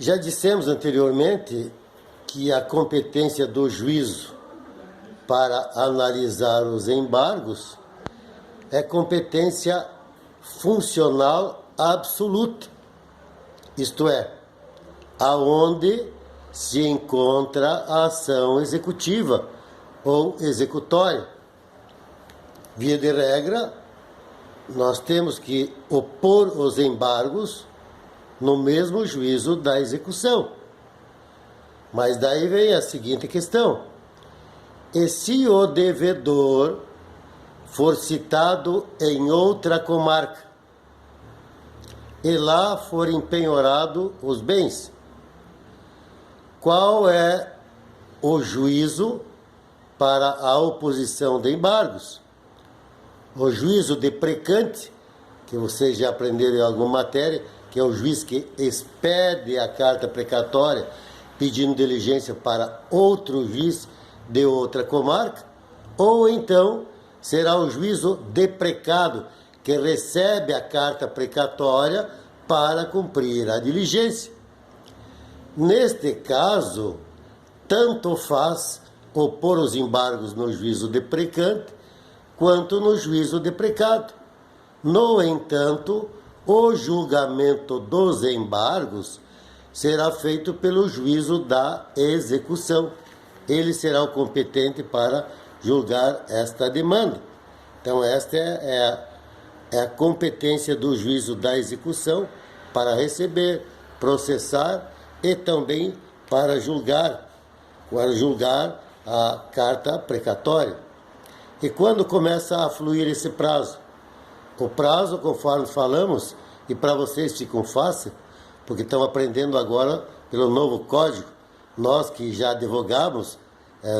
Já dissemos anteriormente que a competência do juízo para analisar os embargos é competência funcional absoluta, isto é, aonde se encontra a ação executiva ou executória. Via de regra, nós temos que opor os embargos no mesmo juízo da execução. Mas daí vem a seguinte questão: e se o devedor for citado em outra comarca e lá for empenhorado os bens, qual é o juízo para a oposição de embargos? O juízo deprecante, que vocês já aprenderam em alguma matéria, que é o juiz que expede a carta precatória pedindo diligência para outro juiz de outra comarca, ou então será o juízo deprecado, que recebe a carta precatória para cumprir a diligência. Neste caso, tanto faz opor os embargos no juízo deprecante quanto no juízo deprecado. No entanto, o julgamento dos embargos será feito pelo juízo da execução. Ele será o competente para julgar esta demanda. Então, esta é a competência do juízo da execução para receber, processar e também para julgar a carta precatória. E quando começa a fluir esse prazo? O prazo, conforme falamos, e para vocês ficam fácil, porque estão aprendendo agora pelo novo código. Nós que já advogamos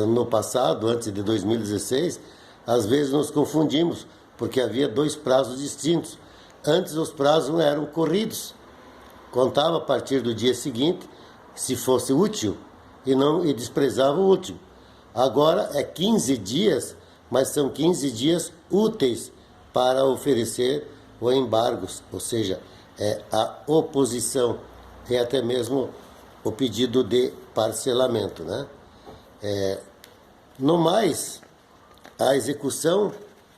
no passado, antes de 2016, às vezes nos confundimos, porque havia dois prazos distintos. Antes os prazos eram corridos. Contava a partir do dia seguinte, se fosse útil, e desprezava o último. Agora é 15 dias, mas são 15 dias úteis para oferecer o embargo, ou seja, a oposição, tem até mesmo o pedido de parcelamento, né? No mais, a execução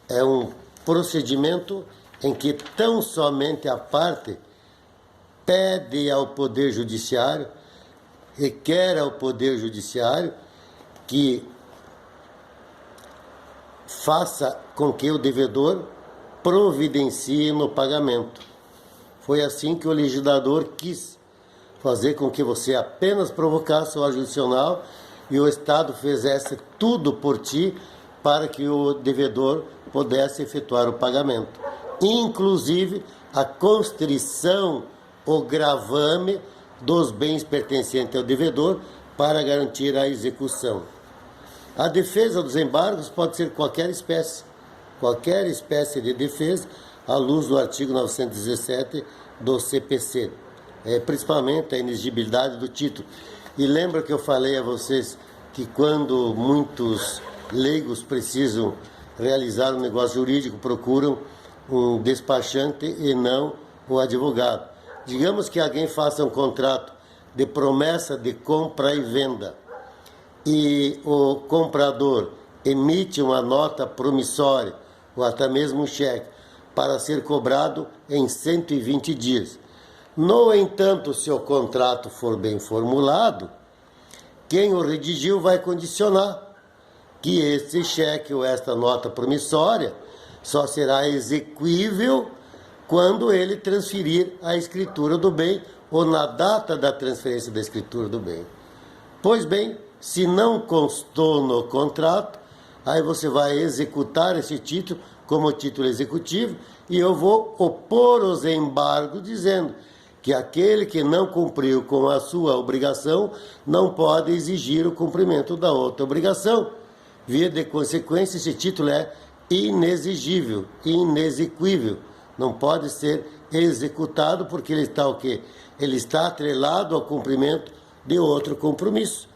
é um procedimento em que tão somente a parte pede ao Poder Judiciário, requer ao Poder Judiciário que faça com que o devedor providencie no pagamento. Foi assim que o legislador quis fazer com que você apenas provocasse o jurisdicional e o Estado fizesse tudo por ti para que o devedor pudesse efetuar o pagamento. Inclusive a constrição, o gravame dos bens pertencentes ao devedor para garantir a execução. A defesa dos embargos pode ser qualquer espécie de defesa, à luz do artigo 917 do CPC, principalmente a inexigibilidade do título. E lembra que eu falei a vocês que quando muitos leigos precisam realizar um negócio jurídico, procuram um despachante e não o advogado. Digamos que alguém faça um contrato de promessa de compra e venda e o comprador emite uma nota promissória ou até mesmo um cheque para ser cobrado em 120 dias. No entanto, se o contrato for bem formulado, quem o redigiu vai condicionar que esse cheque ou esta nota promissória só será exequível quando ele transferir a escritura do bem ou na data da transferência da escritura do bem. Pois bem, se não constou no contrato, aí você vai executar esse título como título executivo e eu vou opor os embargos dizendo que aquele que não cumpriu com a sua obrigação não pode exigir o cumprimento da outra obrigação. Via de consequência, esse título é inexigível, inexequível. Não pode ser executado porque ele está o quê? Ele está atrelado ao cumprimento de outro compromisso.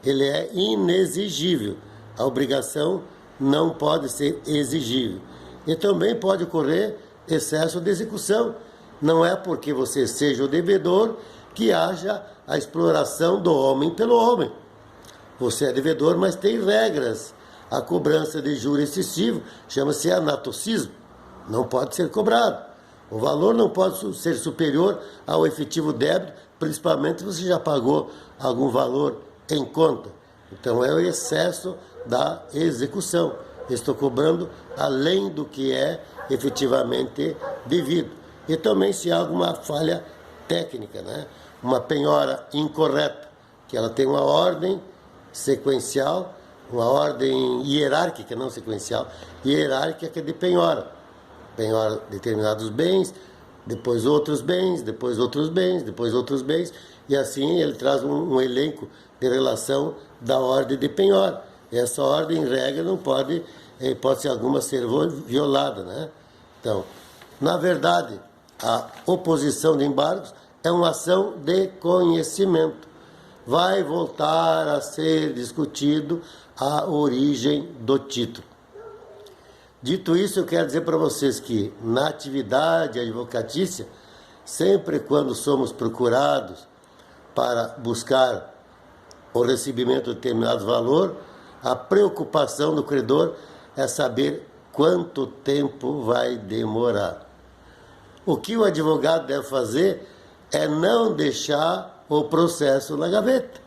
Ele é inexigível. A obrigação não pode ser exigível. E também pode ocorrer excesso de execução. Não é porque você seja o devedor que haja a exploração do homem pelo homem. Você é devedor, mas tem regras. A cobrança de juros excessivo chama-se anatocismo. Não pode ser cobrado. O valor não pode ser superior ao efetivo débito, principalmente se você já pagou algum valor em conta. Então é o excesso da execução. Estou cobrando além do que é efetivamente devido. E também se há alguma falha técnica, né? Uma penhora incorreta, que ela tem uma ordem sequencial, uma ordem hierárquica, não sequencial, hierárquica de penhora. Penhora determinados bens, depois outros bens, depois outros bens, depois outros bens, e assim ele traz um elenco de relação da ordem de penhora. Essa ordem, em regra, não pode, ser alguma ser violada, né? Então, na verdade, a oposição de embargos é uma ação de conhecimento. Vai voltar a ser discutido a origem do título. Dito isso, eu quero dizer para vocês que na atividade advocatícia, sempre quando somos procurados para buscar o recebimento de determinado valor, a preocupação do credor é saber quanto tempo vai demorar. O que o advogado deve fazer é não deixar o processo na gaveta.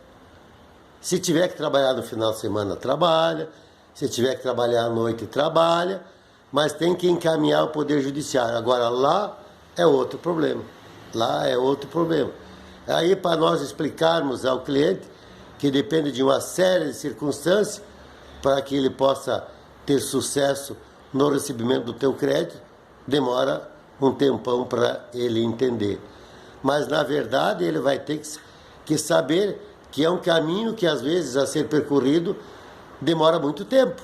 Se tiver que trabalhar no final de semana, trabalha. Se tiver que trabalhar à noite, trabalha. Mas tem que encaminhar o Poder Judiciário. Agora, lá é outro problema. Lá é outro problema. Aí, para nós explicarmos ao cliente que depende de uma série de circunstâncias para que ele possa ter sucesso no recebimento do teu crédito, demora um tempão para ele entender. Mas, na verdade, ele vai ter que saber que é um caminho que, às vezes, a ser percorrido, demora muito tempo.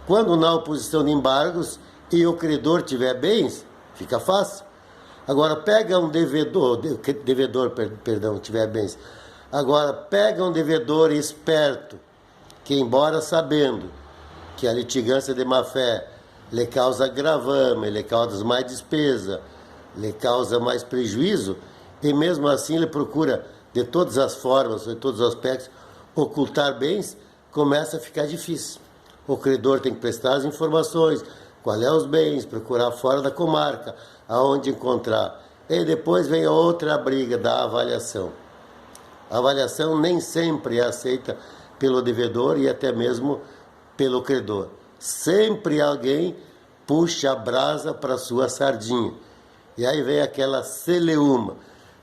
Quando na oposição de embargos e o credor tiver bens, fica fácil. Agora, pega um tiver bens. Agora, pega um devedor esperto, que, embora sabendo que a litigância de má-fé lhe causa agravame, lhe causa mais despesa, lhe causa mais prejuízo, e mesmo assim ele procura, de todas as formas, de todos os aspectos, ocultar bens, começa a ficar difícil. O credor tem que prestar as informações, qual é os bens, procurar fora da comarca, aonde encontrar. E depois vem a outra briga da avaliação. A avaliação nem sempre é aceita pelo devedor e até mesmo pelo credor. Sempre alguém puxa a brasa para sua sardinha. E aí vem aquela celeuma.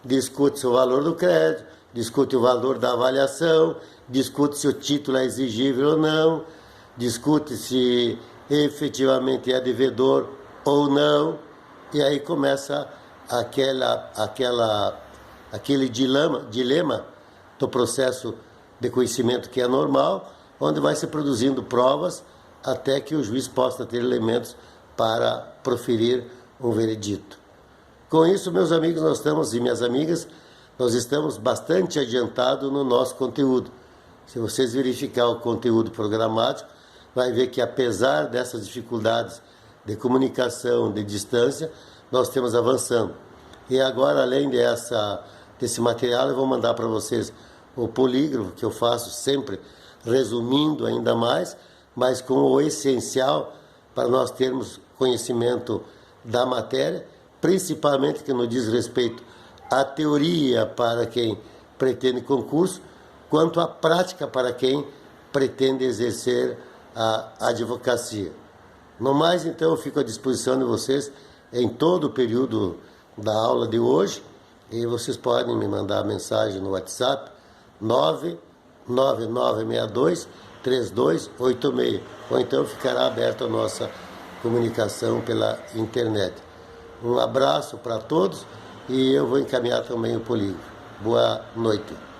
Discute-se o valor do crédito, discute o valor da avaliação, discute se o título é exigível ou não, discute se efetivamente é devedor ou não, e aí começa aquele dilema do processo de conhecimento que é normal, onde vai se produzindo provas até que o juiz possa ter elementos para proferir um veredito. Com isso, meus amigos, e minhas amigas, nós estamos bastante adiantados no nosso conteúdo. Se vocês verificar o conteúdo programático, vai ver que apesar dessas dificuldades de comunicação, de distância, nós temos avançando. E agora, além desse material, eu vou mandar para vocês o polígrafo, que eu faço sempre resumindo ainda mais, mas com o essencial para nós termos conhecimento da matéria, principalmente que no diz respeito à teoria para quem pretende concurso, quanto à prática para quem pretende exercer a advocacia. No mais, então, eu fico à disposição de vocês em todo o período da aula de hoje, e vocês podem me mandar mensagem no WhatsApp 99962-3286, ou então ficará aberta a nossa comunicação pela internet. Um abraço para todos e eu vou encaminhar também o polígrafo. Boa noite.